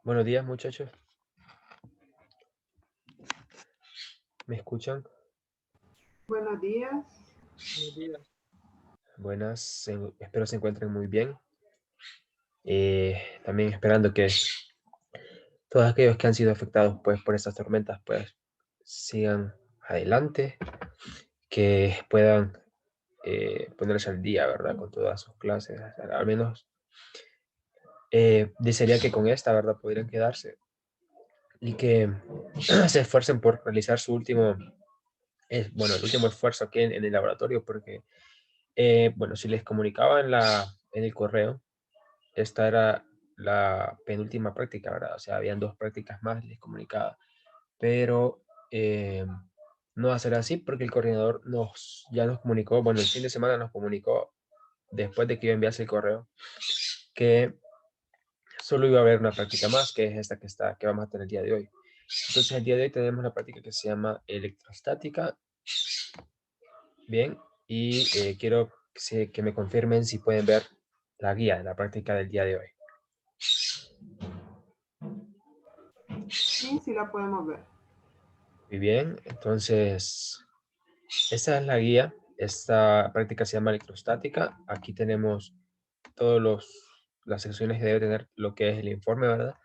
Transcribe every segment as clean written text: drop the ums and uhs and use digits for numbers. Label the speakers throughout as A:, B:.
A: Buenos días, muchachos. ¿Me escuchan?
B: Buenos días.
C: Buenos días.
A: Buenas, espero se encuentren muy bien. También esperando que todos aquellos que han sido afectados pues, por estas tormentas pues sigan adelante, que puedan ponerse al día, ¿verdad? Con todas sus clases. Al menos desearía que con esta, ¿verdad? Pudieran quedarse y que se esfuercen por realizar su último, el último esfuerzo aquí en el laboratorio, porque, bueno, si les comunicaba en el correo, esta era la penúltima práctica, ¿verdad? O sea, habían dos prácticas más, les comunicaba, pero no va a ser así porque el coordinador ya nos comunicó, bueno, el fin de semana nos comunicó, después de que yo enviase el correo, que solo iba a haber una práctica más, que es esta que vamos a tener el día de hoy. Entonces, el día de hoy tenemos la práctica que se llama electrostática. Bien, y quiero que me confirmen si pueden ver la guía de la práctica del día de hoy.
B: Sí, sí la podemos ver.
A: Muy bien, entonces esta es la guía. Esta práctica se llama electrostática. Aquí tenemos todas las secciones que debe tener lo que es el informe, ¿verdad?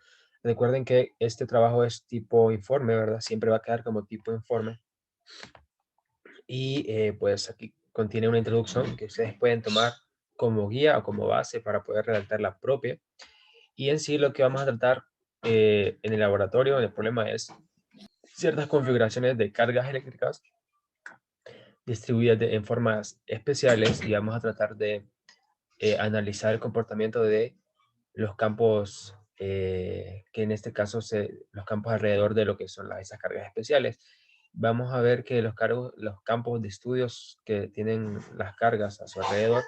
A: Recuerden que este trabajo es tipo informe, ¿verdad? Siempre va a quedar como tipo informe. Y pues aquí contiene una introducción que ustedes pueden tomar como guía o como base para poder redactar la propia. Y en sí lo que vamos a tratar en el laboratorio, el problema es ciertas configuraciones de cargas eléctricas distribuidas en formas especiales y vamos a tratar de analizar el comportamiento de los campos, que en este caso los campos alrededor de lo que son esas cargas especiales. Vamos a ver que los campos de estudios que tienen las cargas a su alrededor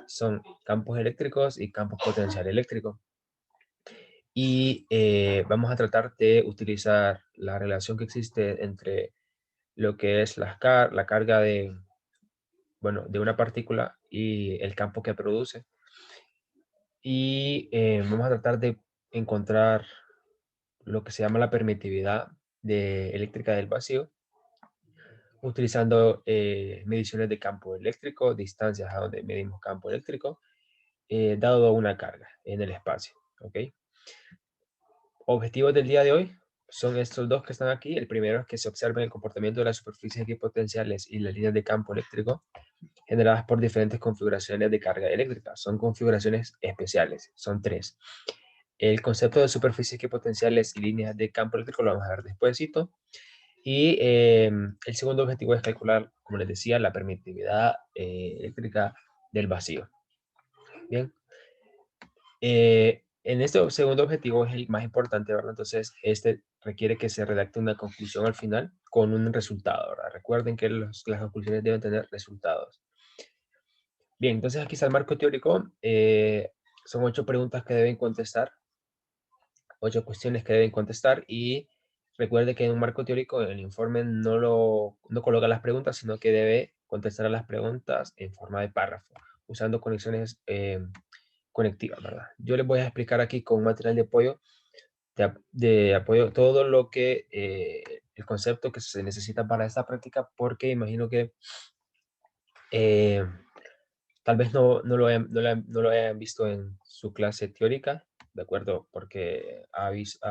A: son campos eléctricos y campos potencial eléctrico. Y vamos a tratar de utilizar la relación que existe entre lo que es la carga de una partícula y el campo que produce. Y vamos a tratar de encontrar lo que se llama la permitividad eléctrica del vacío, utilizando mediciones de campo eléctrico, distancias a donde medimos campo eléctrico, dado una carga en el espacio. ¿Ok? Objetivos del día de hoy son estos dos que están aquí. El primero es que se observe el comportamiento de las superficies equipotenciales y las líneas de campo eléctrico generadas por diferentes configuraciones de carga eléctrica. Son configuraciones especiales, son tres. El concepto de superficies equipotenciales y líneas de campo eléctrico lo vamos a ver despuésito. Y el segundo objetivo es calcular, como les decía, la permitividad eléctrica del vacío. Bien. En este segundo objetivo es el más importante, ¿verdad? Entonces, este requiere que se redacte una conclusión al final con un resultado, ¿verdad? Recuerden que las conclusiones deben tener resultados. Bien, entonces aquí está el marco teórico. Son 8 preguntas que deben contestar, 8 cuestiones que deben contestar y recuerde que en un marco teórico el informe no coloca las preguntas, sino que debe contestar a las preguntas en forma de párrafo, usando conexiones conectivas, ¿verdad? Yo les voy a explicar aquí con material de apoyo, de apoyo todo lo que, el concepto que se necesita para esta práctica, porque imagino que eh, tal vez no lo hayan visto en su clase teórica, ¿de acuerdo? Porque ha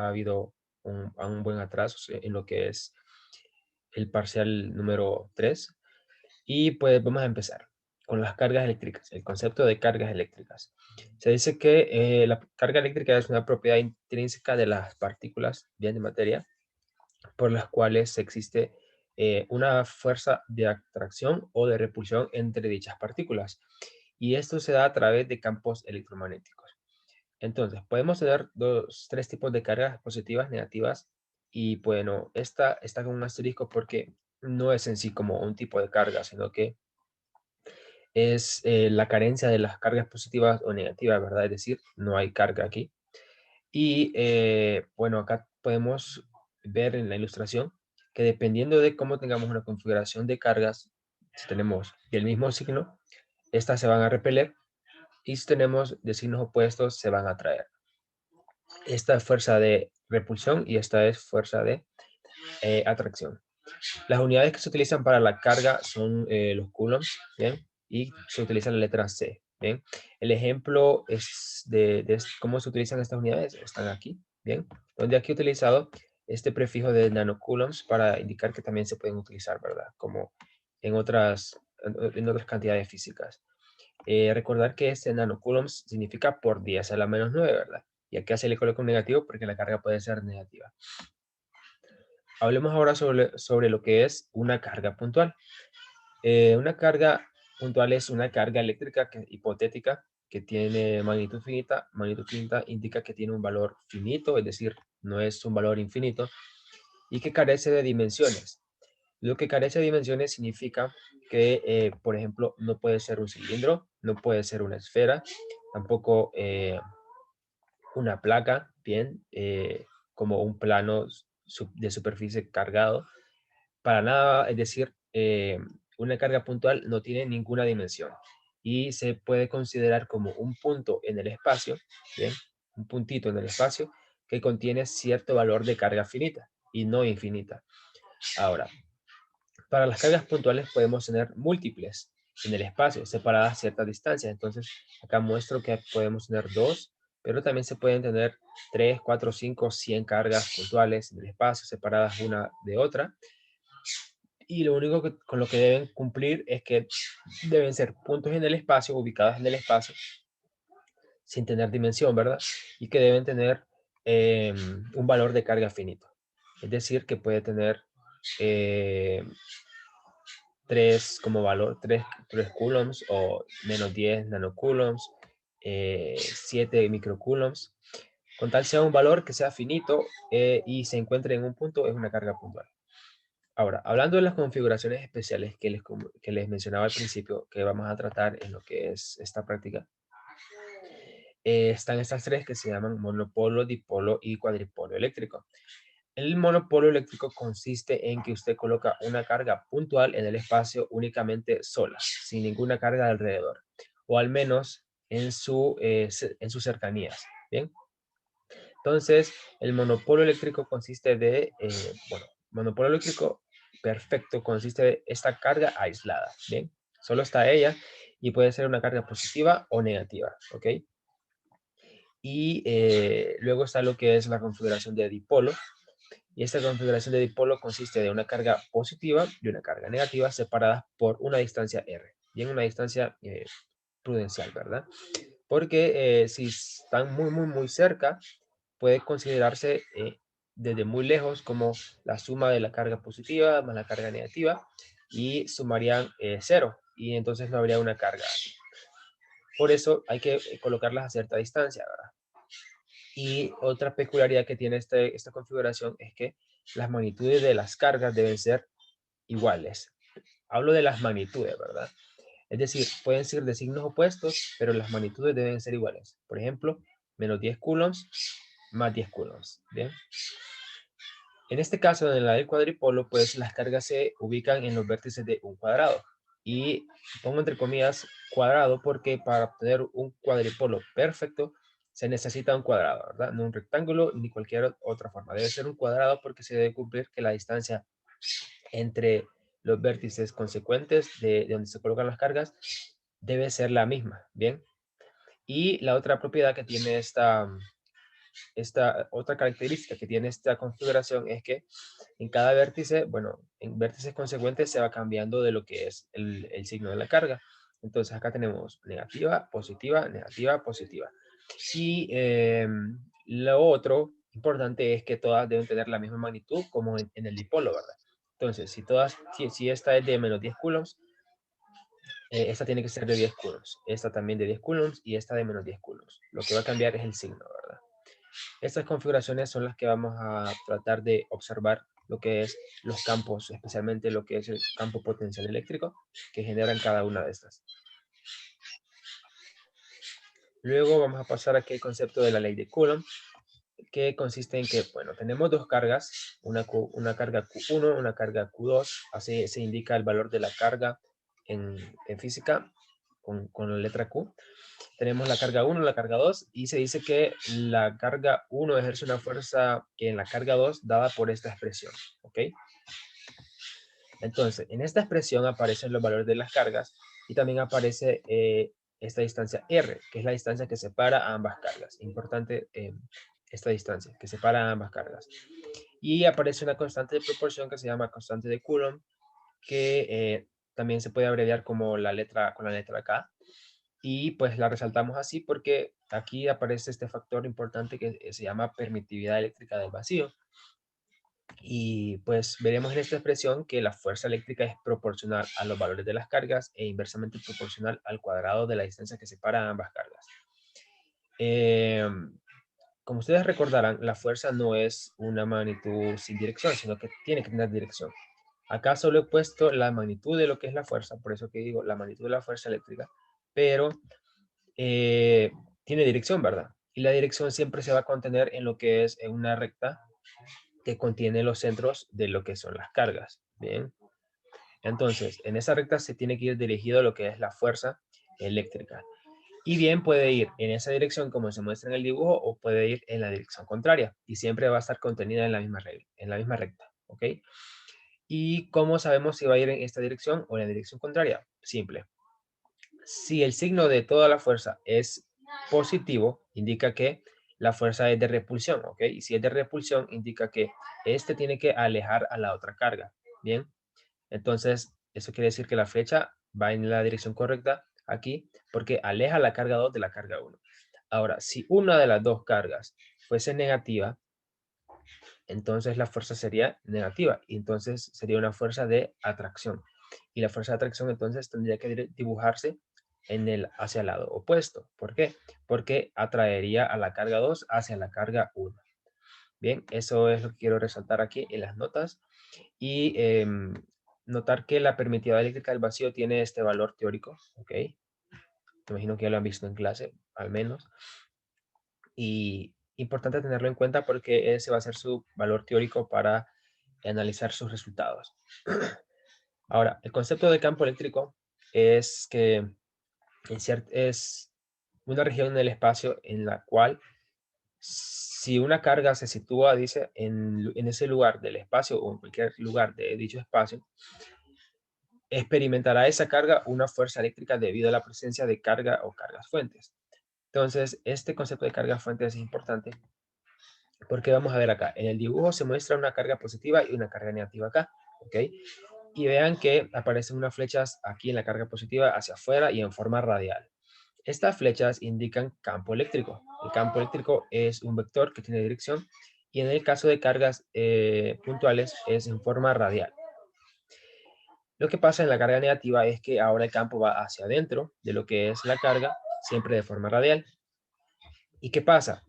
A: habido un buen atraso en lo que es el parcial número 3. Y pues vamos a empezar con las cargas eléctricas, el concepto de cargas eléctricas. Se dice que la carga eléctrica es una propiedad intrínseca de las partículas bien de materia por las cuales existe una fuerza de atracción o de repulsión entre dichas partículas. Y esto se da a través de campos electromagnéticos. Entonces, podemos tener tres tipos de cargas positivas, negativas, y bueno, esta está con un asterisco porque no es en sí como un tipo de carga, sino que es la carencia de las cargas positivas o negativas, ¿verdad? Es decir, no hay carga aquí. Y bueno, acá podemos ver en la ilustración que dependiendo de cómo tengamos una configuración de cargas, si tenemos del mismo signo, estas se van a repeler y si tenemos de signos opuestos, se van a atraer. Esta es fuerza de repulsión y esta es fuerza de atracción. Las unidades que se utilizan para la carga son los coulombs, ¿bien? Y se utiliza la letra C, ¿bien? El ejemplo es de cómo se utilizan estas unidades, están aquí, ¿bien? Donde aquí he utilizado este prefijo de nanocoulombs para indicar que también se pueden utilizar, ¿verdad? Como en otras cantidades físicas. Recordar que este nanocoulombs significa por 10 a la menos 9, ¿verdad? Y acá se le coloca un negativo porque la carga puede ser negativa. Hablemos ahora sobre lo que es una carga puntual. Una carga puntual es una carga eléctrica hipotética que tiene magnitud finita. Magnitud finita indica que tiene un valor finito, es decir, no es un valor infinito, y que carece de dimensiones. Lo que carece de dimensiones significa que, por ejemplo, no puede ser un cilindro, no puede ser una esfera, tampoco una placa, bien, como un plano de superficie cargado. Para nada, es decir, una carga puntual no tiene ninguna dimensión y se puede considerar como un punto en el espacio, ¿bien? Un puntito en el espacio que contiene cierto valor de carga finita y no infinita. Ahora, para las cargas puntuales podemos tener múltiples en el espacio, separadas a ciertas distancias. Entonces, acá muestro que podemos tener dos, pero también se pueden tener 3, 4, 5, 100 cargas puntuales en el espacio, separadas una de otra. Y lo único con lo que deben cumplir es que deben ser puntos en el espacio, ubicados en el espacio, sin tener dimensión, ¿verdad? Y que deben tener un valor de carga finito. Es decir, que puede tener 3 como valor, 3 coulombs o menos 10 nanocoulombs, 7 microcoulombs. Con tal sea un valor que sea finito y se encuentre en un punto, es una carga puntual. Ahora, hablando de las configuraciones especiales que les mencionaba al principio, que vamos a tratar en lo que es esta práctica, están estas tres que se llaman monopolo, dipolo y cuadripolo eléctrico. El monopolo eléctrico consiste en que usted coloca una carga puntual en el espacio únicamente sola, sin ninguna carga alrededor, o al menos en sus cercanías, ¿bien? Entonces, el monopolo eléctrico consiste bueno, monopolo eléctrico perfecto consiste de esta carga aislada, ¿bien? Solo está ella y puede ser una carga positiva o negativa, ¿ok? Y luego está lo que es la configuración de dipolo. Y esta configuración de dipolo consiste de una carga positiva y una carga negativa separadas por una distancia r, bien una distancia prudencial, ¿verdad? Porque si están muy cerca, puede considerarse desde muy lejos como la suma de la carga positiva más la carga negativa y sumarían 0 y entonces no habría una carga aquí. Por eso hay que colocarlas a cierta distancia, ¿verdad? Y otra peculiaridad que tiene esta configuración es que las magnitudes de las cargas deben ser iguales. Hablo de las magnitudes, ¿verdad? Es decir, pueden ser de signos opuestos, pero las magnitudes deben ser iguales. Por ejemplo, menos 10 coulombs más 10 coulombs, ¿bien? En este caso, en la del cuadripolo, pues las cargas se ubican en los vértices de un cuadrado. Y pongo entre comillas cuadrado porque para obtener un cuadripolo perfecto se necesita un cuadrado, ¿verdad? No un rectángulo ni cualquier otra forma. Debe ser un cuadrado porque se debe cumplir que la distancia entre los vértices consecuentes de donde se colocan las cargas debe ser la misma, ¿bien? Y la otra propiedad que tiene esta otra característica que tiene esta configuración es que en cada vértice, bueno, en vértices consecuentes se va cambiando de lo que es el signo de la carga. Entonces acá tenemos negativa, positiva, negativa, positiva. Y lo otro importante es que todas deben tener la misma magnitud como en el dipolo, ¿verdad? Entonces, si esta es de menos 10 coulombs, esta tiene que ser de 10 coulombs, esta también de 10 coulombs y esta de menos 10 coulombs. Lo que va a cambiar es el signo, ¿verdad? Estas configuraciones son las que vamos a tratar de observar lo que es los campos, especialmente lo que es el campo potencial eléctrico que generan cada una de estas. Luego vamos a pasar aquí al concepto de la ley de Coulomb, que consiste en que, bueno, tenemos dos cargas, una carga Q1, una carga Q2, así se indica el valor de la carga en física, con la letra Q. Tenemos la carga 1, la carga 2, y se dice que la carga 1 ejerce una fuerza en la carga 2 dada por esta expresión, ¿ok? Entonces, en esta expresión aparecen los valores de las cargas y también aparece esta distancia R, que es la distancia que separa a ambas cargas. Importante esta distancia, que separa a ambas cargas. Y aparece una constante de proporción que se llama constante de Coulomb, que también se puede abreviar como con la letra K. Y pues la resaltamos así porque aquí aparece este factor importante que se llama permitividad eléctrica del vacío. Y pues veremos en esta expresión que la fuerza eléctrica es proporcional a los valores de las cargas e inversamente proporcional al cuadrado de la distancia que separa ambas cargas. Como ustedes recordarán, la fuerza no es una magnitud sin dirección, sino que tiene que tener dirección. Acá solo he puesto la magnitud de lo que es la fuerza, por eso que digo la magnitud de la fuerza eléctrica, pero tiene dirección, ¿verdad? Y la dirección siempre se va a contener en lo que es en una recta que contiene los centros de lo que son las cargas. Bien. Entonces, en esa recta se tiene que ir dirigido a lo que es la fuerza eléctrica. Y bien puede ir en esa dirección como se muestra en el dibujo o puede ir en la dirección contraria. Y siempre va a estar contenida en la misma regla, en la misma recta. ¿Ok? ¿Y cómo sabemos si va a ir en esta dirección o en la dirección contraria? Simple. Si el signo de toda la fuerza es positivo, indica que la fuerza es de repulsión, ¿ok? Y si es de repulsión, indica que este tiene que alejar a la otra carga, ¿bien? Entonces, eso quiere decir que la flecha va en la dirección correcta aquí, porque aleja la carga 2 de la carga 1. Ahora, si una de las dos cargas fuese negativa, entonces la fuerza sería negativa, y entonces sería una fuerza de atracción. Y la fuerza de atracción entonces tendría que dibujarse hacia el lado opuesto. ¿Por qué? Porque atraería a la carga 2 hacia la carga 1. Bien, eso es lo que quiero resaltar aquí en las notas. Y notar que la permitividad eléctrica del vacío tiene este valor teórico, ¿ok? Me imagino que ya lo han visto en clase, al menos. Y importante tenerlo en cuenta porque ese va a ser su valor teórico para analizar sus resultados. Ahora, el concepto de campo eléctrico es que es una región en el espacio en la cual si una carga se sitúa, dice, en ese lugar del espacio o en cualquier lugar de dicho espacio, experimentará esa carga una fuerza eléctrica debido a la presencia de carga o cargas fuentes. Entonces, este concepto de cargas fuentes es importante porque vamos a ver acá, en el dibujo se muestra una carga positiva y una carga negativa acá, ¿ok? Y vean que aparecen unas flechas aquí en la carga positiva hacia afuera y en forma radial. Estas flechas indican campo eléctrico. El campo eléctrico es un vector que tiene dirección y en el caso de cargas puntuales es en forma radial. Lo que pasa en la carga negativa es que ahora el campo va hacia adentro de lo que es la carga, siempre de forma radial. ¿Y qué pasa?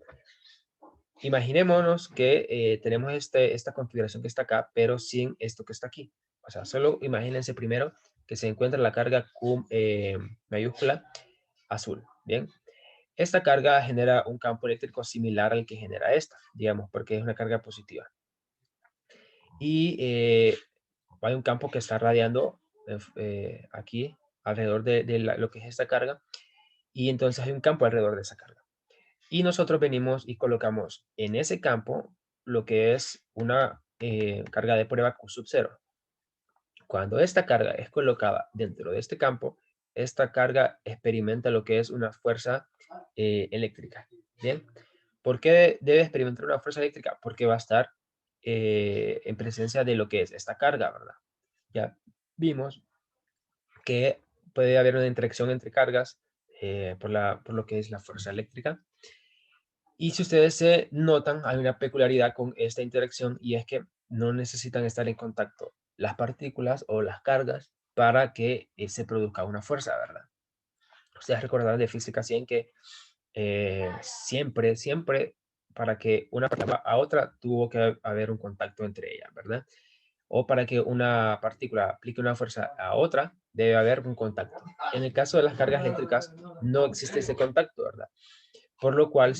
A: Imaginémonos que tenemos esta configuración que está acá, pero sin esto que está aquí. O sea, solo imagínense primero que se encuentra la carga Q mayúscula azul. Bien, esta carga genera un campo eléctrico similar al que genera esta, digamos, porque es una carga positiva. Y hay un campo que está radiando aquí alrededor de lo que es esta carga, y entonces hay un campo alrededor de esa carga. Y nosotros venimos y colocamos en ese campo lo que es una carga de prueba Q sub 0. Cuando esta carga es colocada dentro de este campo, esta carga experimenta lo que es una fuerza eléctrica. ¿Bien? ¿Por qué debe experimentar una fuerza eléctrica? Porque va a estar en presencia de lo que es esta carga, ¿verdad? Ya vimos que puede haber una interacción entre cargas por lo que es la fuerza eléctrica. Y si ustedes se notan, hay una peculiaridad con esta interacción y es que no necesitan estar en contacto las partículas o las cargas para que se produzca una fuerza, ¿verdad? Ustedes recordarán de física 100 que siempre para que una partícula a otra tuvo que haber un contacto entre ellas, ¿verdad? O para que una partícula aplique una fuerza a otra, debe haber un contacto. En el caso de las cargas eléctricas, no existe ese contacto, ¿verdad? Por lo cual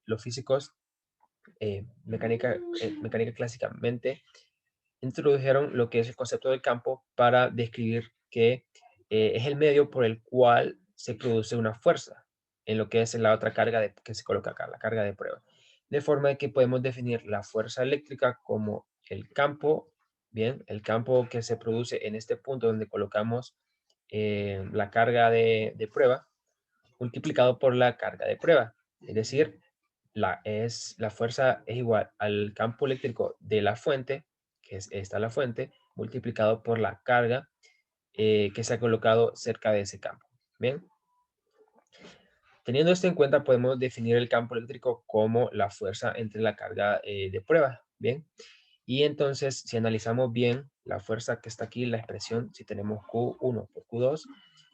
A: los físicos mecánica clásicamente introdujeron lo que es el concepto del campo para describir que es el medio por el cual se produce una fuerza en lo que es la otra carga que se coloca acá, la carga de prueba. De forma de que podemos definir la fuerza eléctrica como el campo, bien, el campo que se produce en este punto donde colocamos la carga de prueba, multiplicado por la carga de prueba. Es decir, la fuerza es igual al campo eléctrico de la fuente, que es esta la fuente, multiplicado por la carga que se ha colocado cerca de ese campo. Bien. Teniendo esto en cuenta, podemos definir el campo eléctrico como la fuerza entre la carga de prueba. Bien. Y entonces, si analizamos bien la fuerza que está aquí, la expresión, si tenemos Q1 por Q2,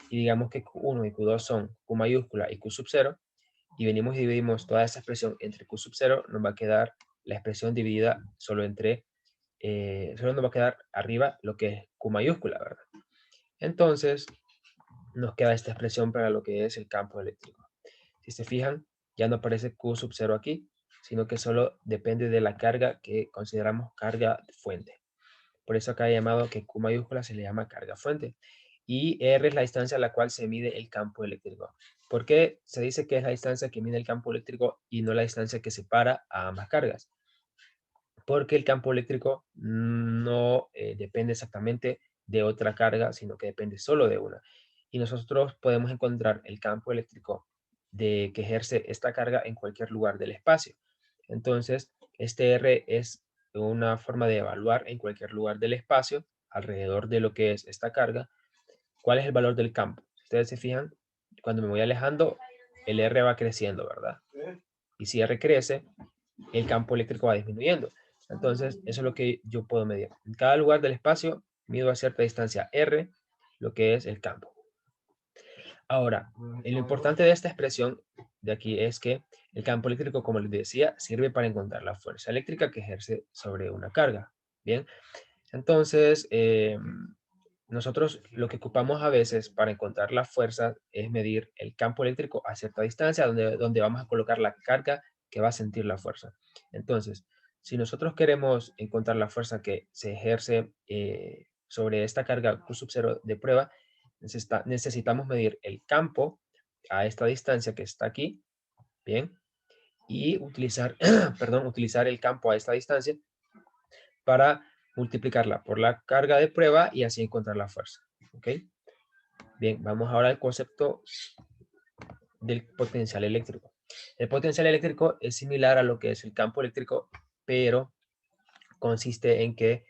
A: y digamos que Q1 y Q2 son Q mayúscula y Q sub 0, y venimos y dividimos toda esa expresión entre Q sub 0, nos va a quedar la expresión dividida solo entre, solo nos va a quedar arriba lo que es Q mayúscula, ¿verdad? Entonces, nos queda esta expresión para lo que es el campo eléctrico. Si se fijan, ya no aparece Q sub 0 aquí, sino que solo depende de la carga que consideramos carga fuente. Por eso acá he llamado que Q mayúscula se le llama carga fuente. Y R es la distancia a la cual se mide el campo eléctrico. ¿Por qué se dice que es la distancia que mide el campo eléctrico y no la distancia que separa a ambas cargas? Porque el campo eléctrico no depende exactamente de otra carga, sino que depende solo de una. Y nosotros podemos encontrar el campo eléctrico que ejerce esta carga en cualquier lugar del espacio. Entonces, este R es una forma de evaluar en cualquier lugar del espacio, alrededor de lo que es esta carga, cuál es el valor del campo. Si ustedes se fijan, cuando me voy alejando, el R va creciendo, ¿verdad? Y si R crece, el campo eléctrico va disminuyendo. Entonces, eso es lo que yo puedo medir. En cada lugar del espacio, mido a cierta distancia R, lo que es el campo. Ahora, lo importante de esta expresión de aquí es que el campo eléctrico, como les decía, sirve para encontrar la fuerza eléctrica que ejerce sobre una carga. Bien, entonces, nosotros lo que ocupamos a veces para encontrar la fuerza es medir el campo eléctrico a cierta distancia donde vamos a colocar la carga que va a sentir la fuerza. Entonces, si nosotros queremos encontrar la fuerza que se ejerce sobre esta carga Q sub 0 de prueba, necesitamos medir el campo a esta distancia que está aquí, ¿bien? Y utilizar, perdón, utilizar el campo a esta distancia para multiplicarla por la carga de prueba y así encontrar la fuerza. ¿Ok? Bien, vamos ahora al concepto del potencial eléctrico. El potencial eléctrico es similar a lo que es el campo eléctrico, pero consiste en que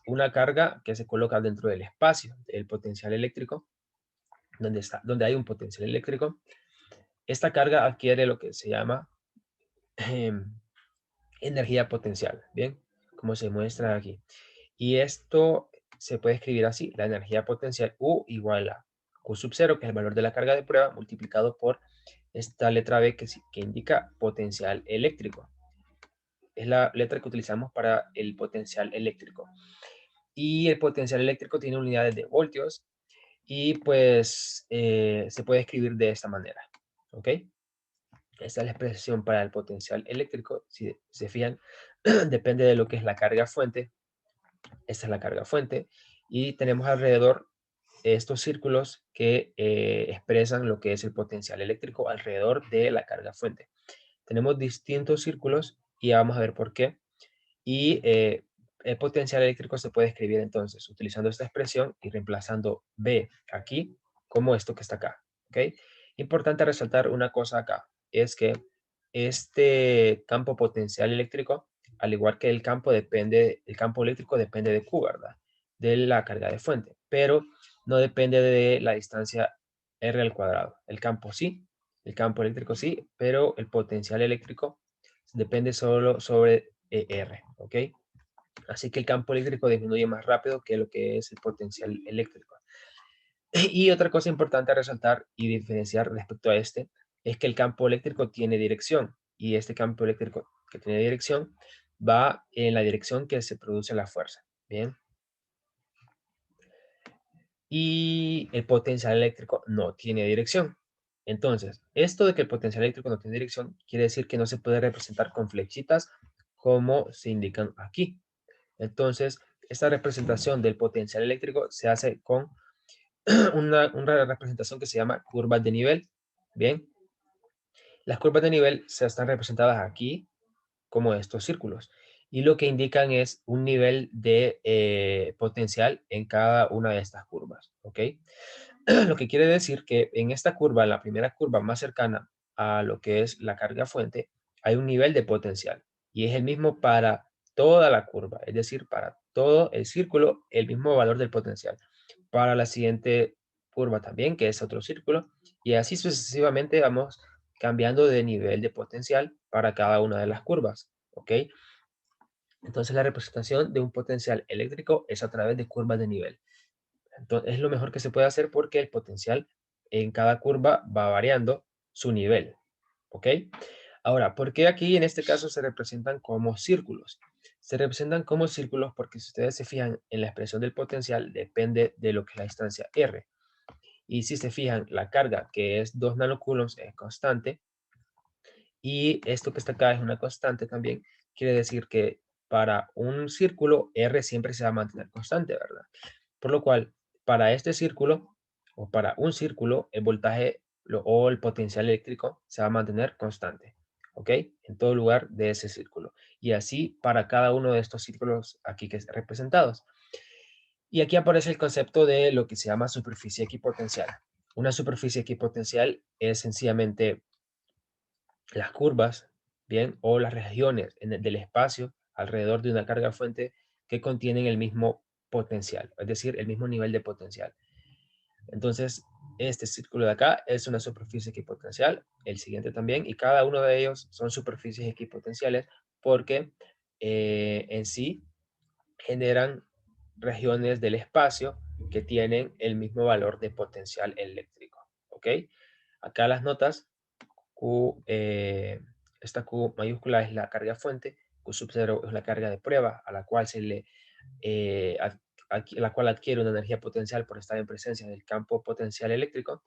A: una carga que se coloca dentro del espacio del potencial eléctrico, donde hay un potencial eléctrico, esta carga adquiere lo que se llama energía potencial, ¿bien? Como se muestra aquí. Y esto se puede escribir así, la energía potencial U igual a Q sub 0, que es el valor de la carga de prueba, multiplicado por esta letra B que indica potencial eléctrico. Es la letra que utilizamos para el potencial eléctrico. Y el potencial eléctrico tiene unidades de voltios y pues se puede escribir de esta manera, ¿ok? Esta es la expresión para el potencial eléctrico. Si se fijan, depende de lo que es la carga fuente. Esta es la carga fuente. Y tenemos alrededor estos círculos que expresan lo que es el potencial eléctrico alrededor de la carga fuente. Tenemos distintos círculos y ya vamos a ver por qué. Y el potencial eléctrico se puede escribir entonces utilizando esta expresión y reemplazando B aquí como esto que está acá. ¿Ok? Importante resaltar una cosa acá, es que este campo potencial eléctrico, al igual que el campo eléctrico depende de Q, ¿verdad? De la carga de fuente, pero no depende de la distancia R al cuadrado. El campo sí, el campo eléctrico sí, pero el potencial eléctrico depende solo sobre R, ¿ok? Así que el campo eléctrico disminuye más rápido que lo que es el potencial eléctrico. Y otra cosa importante a resaltar y diferenciar respecto a este es que el campo eléctrico tiene dirección y este campo eléctrico que tiene dirección va en la dirección que se produce la fuerza. Bien. Y el potencial eléctrico no tiene dirección. Entonces, esto de que el potencial eléctrico no tiene dirección quiere decir que no se puede representar con flechitas como se indican aquí. Entonces, esta representación del potencial eléctrico se hace con una representación que se llama curvas de nivel. Bien, las curvas de nivel se están representadas aquí como estos círculos y lo que indican es un nivel de potencial en cada una de estas curvas, ¿ok? Lo que quiere decir que en esta curva, en la primera curva más cercana a lo que es la carga fuente, hay un nivel de potencial y es el mismo para toda la curva, es decir, para todo el círculo, el mismo valor del potencial. Para la siguiente curva también, que es otro círculo, y así sucesivamente vamos cambiando de nivel de potencial para cada una de las curvas, ¿ok? Entonces la representación de un potencial eléctrico es a través de curvas de nivel. Entonces, es lo mejor que se puede hacer porque el potencial en cada curva va variando su nivel, ¿ok? Ahora, ¿por qué aquí en este caso se representan como círculos? Se representan como círculos porque si ustedes se fijan en la expresión del potencial depende de lo que es la distancia R. Y si se fijan, la carga que es 2 nanocoulombs es constante y esto que está acá es una constante también. Quiere decir que para un círculo R siempre se va a mantener constante, ¿verdad? Por lo cual, para este círculo o para un círculo, el voltaje o el potencial eléctrico se va a mantener constante, ¿ok? En todo lugar de ese círculo. Y así para cada uno de estos círculos aquí que están representados. Y aquí aparece el concepto de lo que se llama superficie equipotencial. Una superficie equipotencial es sencillamente las curvas, bien, o las regiones del espacio alrededor de una carga fuente que contienen el mismo potencial, es decir, el mismo nivel de potencial. Entonces, este círculo de acá es una superficie equipotencial, el siguiente también, y cada uno de ellos son superficies equipotenciales porque en sí generan regiones del espacio que tienen el mismo valor de potencial eléctrico. ¿Ok? Acá las notas, Q, esta Q mayúscula es la carga fuente, Q sub 0 es la carga de prueba a la cual se le la cual adquiere una energía potencial por estar en presencia del campo potencial eléctrico,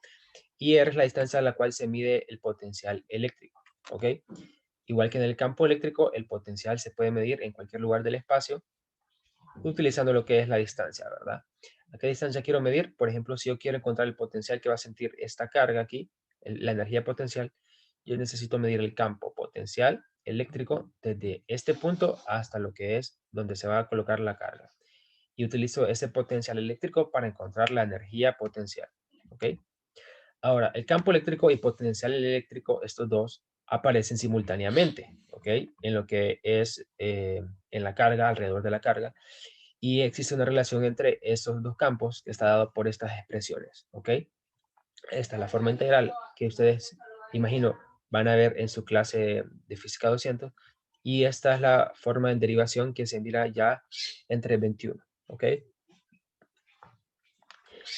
A: y R es la distancia a la cual se mide el potencial eléctrico, ¿ok? Igual que en el campo eléctrico, el potencial se puede medir en cualquier lugar del espacio utilizando lo que es la distancia, ¿verdad? ¿A qué distancia quiero medir? Por ejemplo, si yo quiero encontrar el potencial que va a sentir esta carga aquí, la energía potencial, yo necesito medir el campo potencial eléctrico desde este punto hasta lo que es donde se va a colocar la carga. Y utilizo ese potencial eléctrico para encontrar la energía potencial. ¿Ok? Ahora, el campo eléctrico y potencial eléctrico, estos dos, aparecen simultáneamente, ¿ok? En lo que es en la carga, alrededor de la carga. Y existe una relación entre estos dos campos que está dado por estas expresiones, ¿ok? Esta es la forma integral que ustedes, imagino, van a ver en su clase de física 200. Y esta es la forma en derivación que se mira ya entre 21, ¿ok?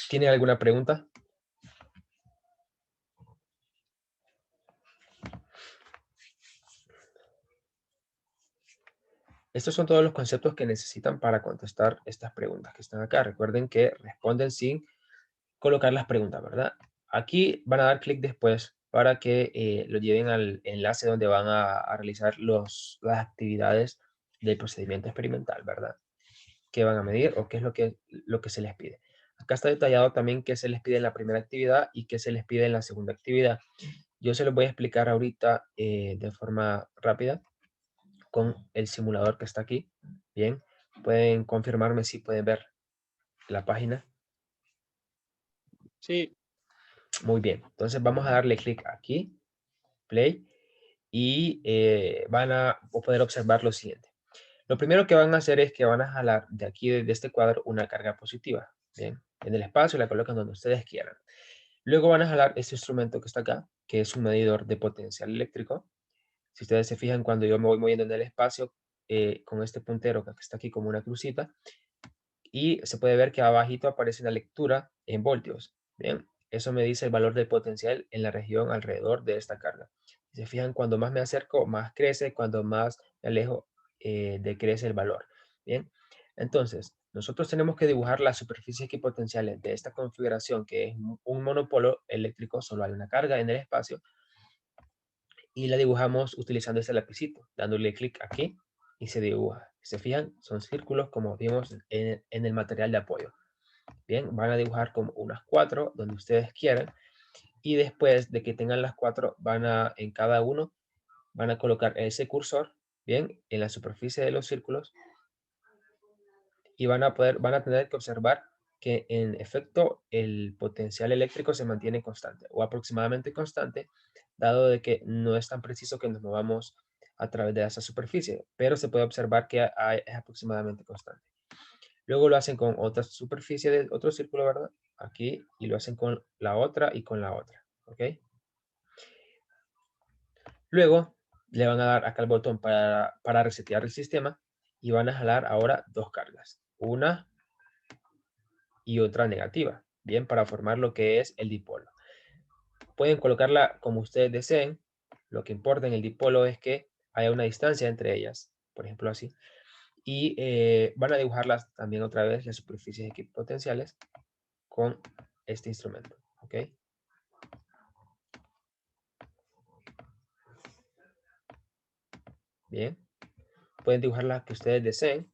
A: ¿Tiene alguna pregunta? Estos son todos los conceptos que necesitan para contestar estas preguntas que están acá. Recuerden que responden sin colocar las preguntas, ¿verdad? Aquí van a dar clic después para que lo lleven al enlace donde van a realizar las actividades del procedimiento experimental, ¿verdad? ¿Qué van a medir o qué es lo que se les pide? Acá está detallado también qué se les pide en la primera actividad y qué se les pide en la segunda actividad. Yo se los voy a explicar ahorita de forma rápida con el simulador que está aquí. Bien, pueden confirmarme si pueden ver la página.
C: Sí.
A: Muy bien, entonces vamos a darle clic aquí, play, y van a poder observar lo siguiente. Lo primero que van a hacer es que van a jalar de aquí, de este cuadro, una carga positiva. Bien, en el espacio la colocan donde ustedes quieran. Luego van a jalar este instrumento que está acá, que es un medidor de potencial eléctrico. Si ustedes se fijan, cuando yo me voy moviendo en el espacio, con este puntero que está aquí como una crucita, y se puede ver que abajito aparece una lectura en voltios. Bien, eso me dice el valor del potencial en la región alrededor de esta carga. Si se fijan, cuando más me acerco, más crece, cuando más me alejo, decrece el valor. Bien, entonces, nosotros tenemos que dibujar las superficies equipotenciales de esta configuración, que es un monopolo eléctrico, solo hay una carga en el espacio, y la dibujamos utilizando este lapicito, dándole clic aquí y se dibuja. Si se fijan, son círculos como vimos en el material de apoyo. Bien, van a dibujar como unas 4 donde ustedes quieran. Y después de que tengan las 4, en cada uno, van a colocar ese cursor, bien, en la superficie de los círculos. Y van a tener que observar que en efecto el potencial eléctrico se mantiene constante o aproximadamente constante, dado de que no es tan preciso que nos movamos a través de esa superficie, pero se puede observar que es aproximadamente constante. Luego lo hacen con otra superficie de otro círculo, ¿verdad? Aquí, y lo hacen con la otra y con la otra, ¿ok? Luego le van a dar acá el botón para resetear el sistema y van a jalar ahora dos cargas, una y otra negativa, bien, para formar lo que es el dipolo. Pueden colocarla como ustedes deseen, lo que importa en el dipolo es que haya una distancia entre ellas, por ejemplo así, y van a dibujarlas también otra vez, las superficies equipotenciales, con este instrumento, ¿ok? Bien, pueden dibujar las que ustedes deseen,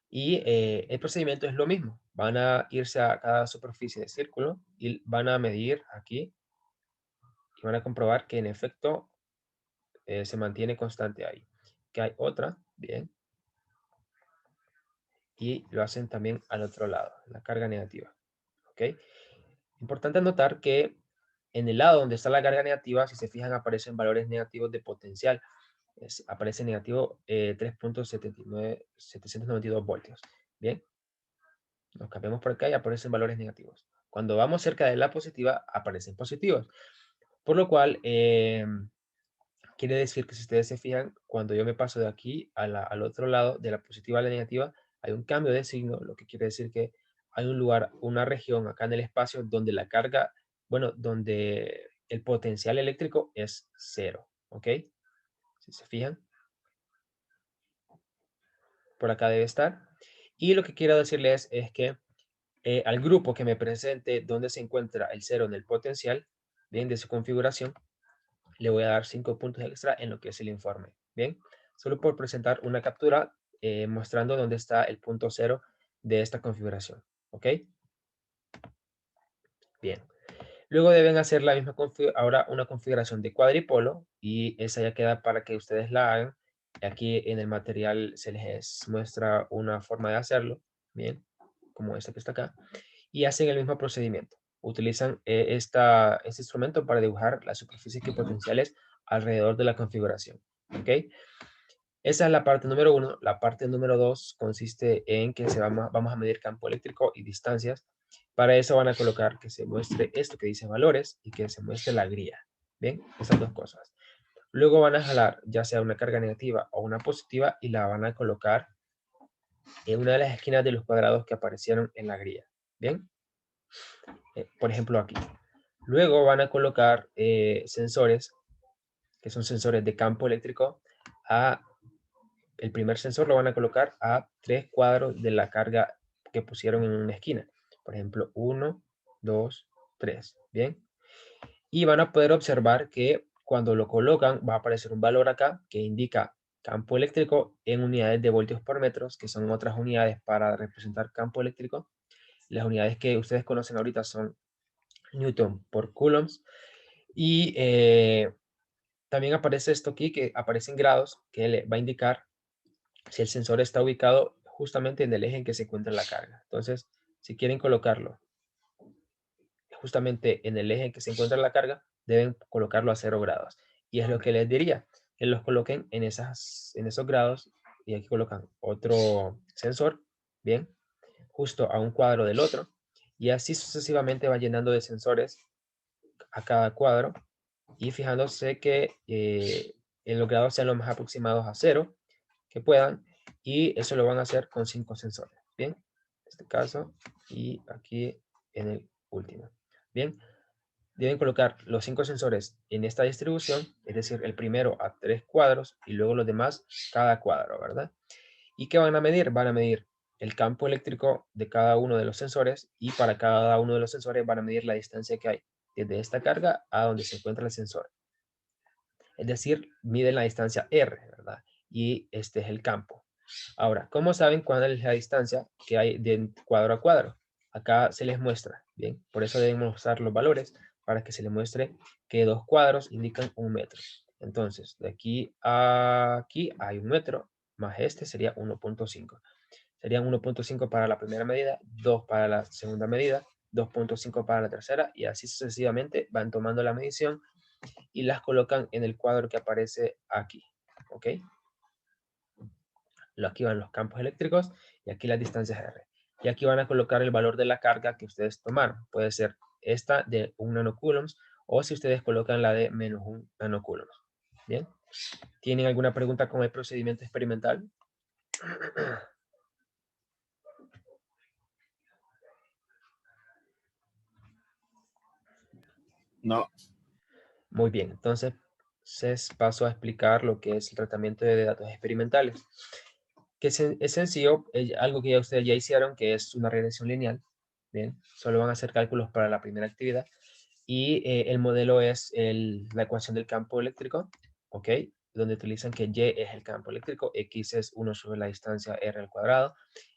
A: y el procedimiento es lo mismo. Van a irse a cada superficie de círculo y van a medir aquí y van a comprobar que en efecto se mantiene constante ahí. Que hay otra, bien. Y lo hacen también al otro lado, la carga negativa. ¿Ok? Importante notar que en el lado donde está la carga negativa, si se fijan, aparecen valores negativos de potencial. Aparece negativo 3.792 voltios. Bien. Nos cambiamos por acá y aparecen valores negativos. Cuando vamos cerca de la positiva, aparecen positivos. Por lo cual, quiere decir que si ustedes se fijan, cuando yo me paso de aquí al otro lado, de la positiva a la negativa, hay un cambio de signo, lo que quiere decir que hay un lugar, una región acá en el espacio donde la carga, bueno, donde el potencial eléctrico es cero, ¿ok? Si se fijan, por acá debe estar. Y lo que quiero decirles es que al grupo que me presente donde se encuentra el cero en el potencial, bien, de su configuración, le voy a dar 5 puntos extra en lo que es el informe, bien, solo por presentar una captura mostrando dónde está el punto cero de esta configuración, ¿ok? Bien, luego deben hacer la misma ahora una configuración de cuadripolo y esa ya queda para que ustedes la hagan. Aquí en el material se les muestra una forma de hacerlo, bien, como esta que está acá. Y hacen el mismo procedimiento. Utilizan este instrumento para dibujar las superficies equipotenciales alrededor de la configuración. ¿Ok? Esa es la parte número 1. La parte número 2 consiste en que vamos a medir campo eléctrico y distancias. Para eso van a colocar que se muestre esto que dice valores y que se muestre la grilla. Bien, esas dos cosas. Luego van a jalar ya sea una carga negativa o una positiva y la van a colocar en una de las esquinas de los cuadrados que aparecieron en la grilla. Bien, por ejemplo aquí. Luego van a colocar sensores, que son sensores de campo eléctrico. El primer sensor lo van a colocar a 3 cuadros de la carga que pusieron en una esquina. Por ejemplo, 1, 2, 3. Bien. Y van a poder observar que cuando lo colocan va a aparecer un valor acá que indica campo eléctrico en unidades de voltios por metros, que son otras unidades para representar campo eléctrico. Las unidades que ustedes conocen ahorita son Newton por coulombs. Y también aparece esto aquí, que aparece en grados, que le va a indicar si el sensor está ubicado justamente en el eje en que se encuentra la carga. Entonces, si quieren colocarlo justamente en el eje en que se encuentra la carga, deben colocarlo a 0 grados. Y es lo que les diría, que los coloquen en esos grados, y aquí colocan otro sensor, bien, justo a un cuadro del otro, y así sucesivamente van llenando de sensores a cada cuadro, y fijándose que en los grados sean lo más aproximados a 0 que puedan, y eso lo van a hacer con 5 sensores, ¿bien? En este caso, y aquí en el último, ¿bien? Deben colocar los 5 sensores en esta distribución, es decir, el primero a 3 cuadros, y luego los demás cada cuadro, ¿verdad? ¿Y qué van a medir? Van a medir el campo eléctrico de cada uno de los sensores, y para cada uno de los sensores van a medir la distancia que hay desde esta carga a donde se encuentra el sensor. Es decir, miden la distancia R, ¿verdad? Y este es el campo. Ahora, ¿cómo saben cuál es la distancia que hay de cuadro a cuadro? acá se les muestra, bien, por eso debemos usar los valores para que se les muestre que 2 cuadros indican 1 metro. Entonces, de aquí a aquí hay 1 metro, más este sería 1.5. Serían 1.5 para la primera medida, 2 para la segunda medida, 2.5 para la tercera, y así sucesivamente van tomando la medición y las colocan en el cuadro que aparece aquí, ¿ok? Aquí van los campos eléctricos y aquí las distancias R. Y aquí van a colocar el valor de la carga que ustedes tomaron. Puede ser esta de 1 nanocoulombs o si ustedes colocan la de menos 1 nanocoulombs. Bien. ¿Tienen alguna pregunta con el procedimiento experimental?
C: No.
A: Muy bien, entonces paso a explicar lo que es el tratamiento de datos experimentales. Que es sencillo, algo que ya ustedes ya hicieron, que es una regresión lineal. Bien, solo van a hacer cálculos para la primera actividad. Y el modelo es la ecuación del campo eléctrico, ¿ok? Donde utilizan que Y es el campo eléctrico, X es 1 sobre la distancia R al cuadrado,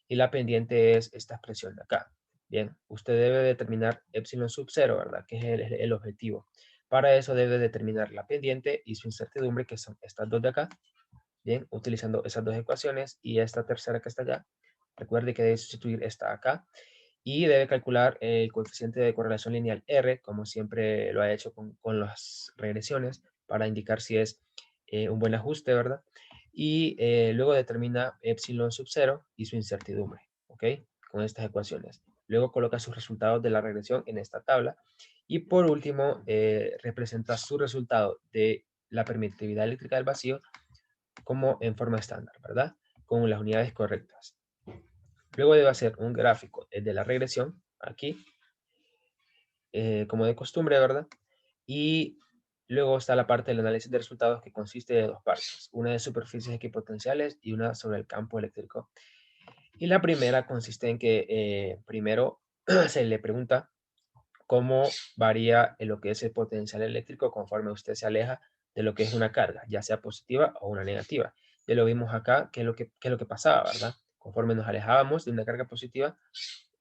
A: y la pendiente es esta expresión de acá. Bien, usted debe determinar epsilon sub 0, ¿verdad? Que es el objetivo. Para eso debe determinar la pendiente y su incertidumbre, que son estas dos de acá. Bien, utilizando esas dos ecuaciones y esta tercera que está acá. Recuerde que debe sustituir esta acá y debe calcular el coeficiente de correlación lineal R, como siempre lo ha hecho con las regresiones, para indicar si es un buen ajuste, ¿verdad? Y luego determina epsilon sub 0 y su incertidumbre, ¿ok? Con estas ecuaciones. Luego coloca sus resultados de la regresión en esta tabla. Y por último, representa su resultado de la permitividad eléctrica del vacío como en forma estándar, ¿verdad? Con las unidades correctas. Luego debe hacer un gráfico de la regresión, aquí, como de costumbre, ¿verdad? Y luego está la parte del análisis de resultados que consiste de dos partes, una de superficies equipotenciales y una sobre el campo eléctrico. Y la primera consiste en que primero se le pregunta cómo varía en lo que es el potencial eléctrico conforme usted se aleja de lo que es una carga, ya sea positiva o una negativa. Ya lo vimos acá, qué es lo que pasaba, ¿verdad? Conforme nos alejábamos de una carga positiva,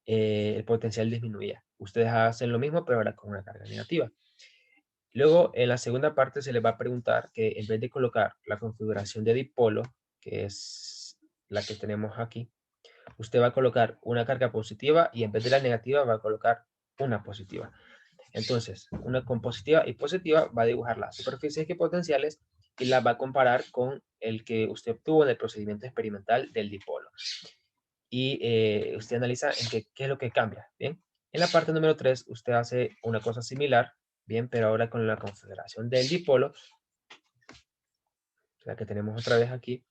A: el potencial disminuía. Ustedes hacen lo mismo, pero ahora con una carga negativa. Luego, en la segunda parte se les va a preguntar que en vez de colocar la configuración de dipolo, que es la que tenemos aquí, usted va a colocar una carga positiva y en vez de la negativa va a colocar una positiva. Entonces, una con positiva y positiva va a dibujar las superficies equipotenciales y las va a comparar con el que usted obtuvo en el procedimiento experimental del dipolo. Y usted analiza en qué es lo que cambia, ¿bien? En la parte número 3, usted hace una cosa similar, ¿bien? Pero ahora con la configuración del dipolo, la que tenemos otra vez aquí,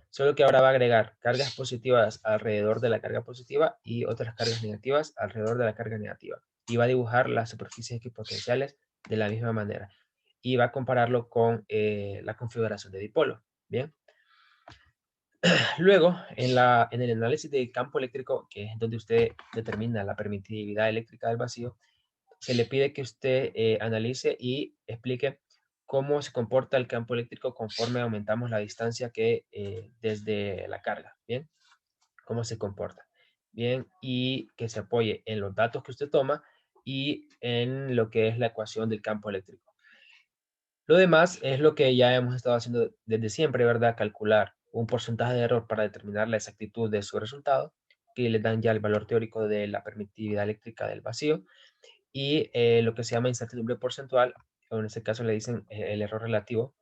A: solo que ahora va a agregar cargas positivas alrededor de la carga positiva y otras cargas negativas alrededor de la carga negativa. Y va a dibujar las superficies equipotenciales de la misma manera. Y va a compararlo con la configuración de dipolo, ¿bien? Luego, en el análisis del campo eléctrico, que es donde usted determina la permitividad eléctrica del vacío, se le pide que usted analice y explique cómo se comporta el campo eléctrico conforme aumentamos la distancia que desde la carga, ¿bien? Cómo se comporta, ¿bien? Y que se apoye en los datos que usted toma y en lo que es la ecuación del campo eléctrico. Lo demás es lo que ya hemos estado haciendo desde siempre, ¿verdad? Calcular un porcentaje de error para determinar la exactitud de su resultado, que le dan ya el valor teórico de la permitividad eléctrica del vacío, y lo que se llama incertidumbre porcentual, o en este caso le dicen el error relativo,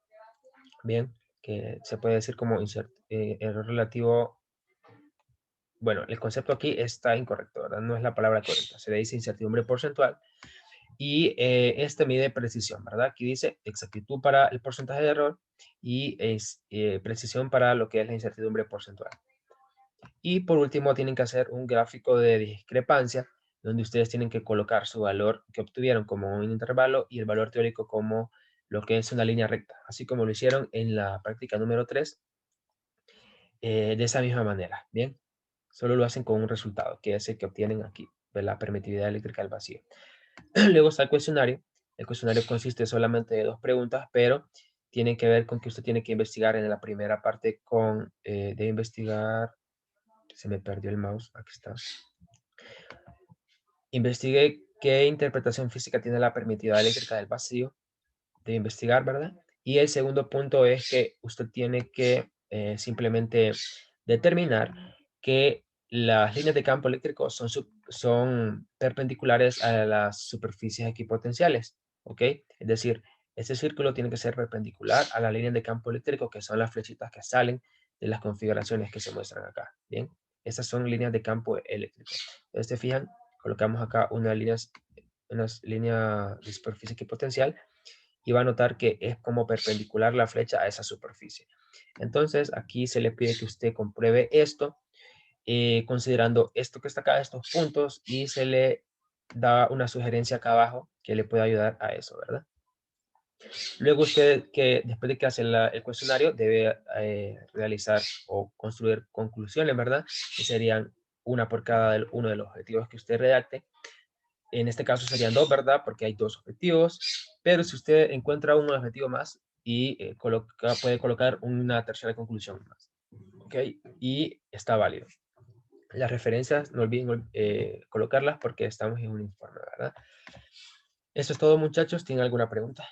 A: bien, que se puede decir como error relativo. Bueno, el concepto aquí está incorrecto, ¿verdad? No es la palabra correcta, se le dice incertidumbre porcentual, y este mide precisión, ¿verdad? Aquí dice exactitud para el porcentaje de error y es precisión para lo que es la incertidumbre porcentual. Y por último tienen que hacer un gráfico de discrepancia donde ustedes tienen que colocar su valor que obtuvieron como un intervalo y el valor teórico como lo que es una línea recta, así como lo hicieron en la práctica número 3, de esa misma manera, ¿bien? Solo lo hacen con un resultado, que es el que obtienen aquí, de la permitividad eléctrica del vacío. Luego está el cuestionario. El cuestionario consiste solamente de 2 preguntas, pero tienen que ver con que usted tiene que investigar en la primera parte de investigar, se me perdió el mouse, aquí está. Investigue qué interpretación física tiene la permitividad eléctrica del vacío. Debe investigar, ¿verdad? Y el segundo punto es que usted tiene que simplemente determinar que las líneas de campo eléctrico son perpendiculares a las superficies equipotenciales, ¿ok? Es decir, ese círculo tiene que ser perpendicular a la línea de campo eléctrico, que son las flechitas que salen de las configuraciones que se muestran acá, ¿bien? Esas son líneas de campo eléctrico. Entonces, ¿se fijan? Colocamos acá unas líneas de superficie equipotencial y va a notar que es como perpendicular la flecha a esa superficie. Entonces, aquí se le pide que usted compruebe esto, considerando esto que está acá, estos puntos, y se le da una sugerencia acá abajo que le puede ayudar a eso, ¿verdad? Luego usted, después de que hace el cuestionario, debe realizar o construir conclusiones, ¿verdad? Que serían una por cada uno de los objetivos que usted redacte. En este caso serían dos, ¿verdad? Porque hay dos objetivos. Pero si usted encuentra un objetivo más y puede colocar una tercera conclusión más. ¿Ok? Y está válido. Las referencias, no olviden colocarlas porque estamos en un informe, ¿verdad? Eso es todo, muchachos. ¿Tienen alguna pregunta?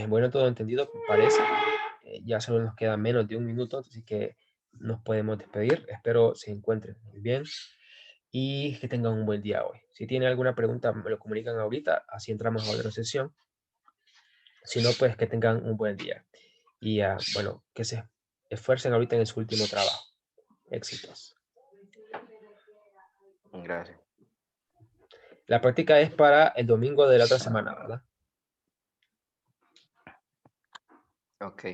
A: Bueno, todo entendido, parece. Ya solo nos queda menos de un minuto, así que nos podemos despedir. Espero se encuentren muy bien y que tengan un buen día hoy. Si tienen alguna pregunta, me lo comunican ahorita, así entramos a otra sesión. Si no, pues que tengan un buen día. Y bueno, que se esfuercen ahorita en su último trabajo. Éxitos.
C: Gracias.
A: La práctica es para el domingo de la otra semana, ¿verdad?
C: Ok.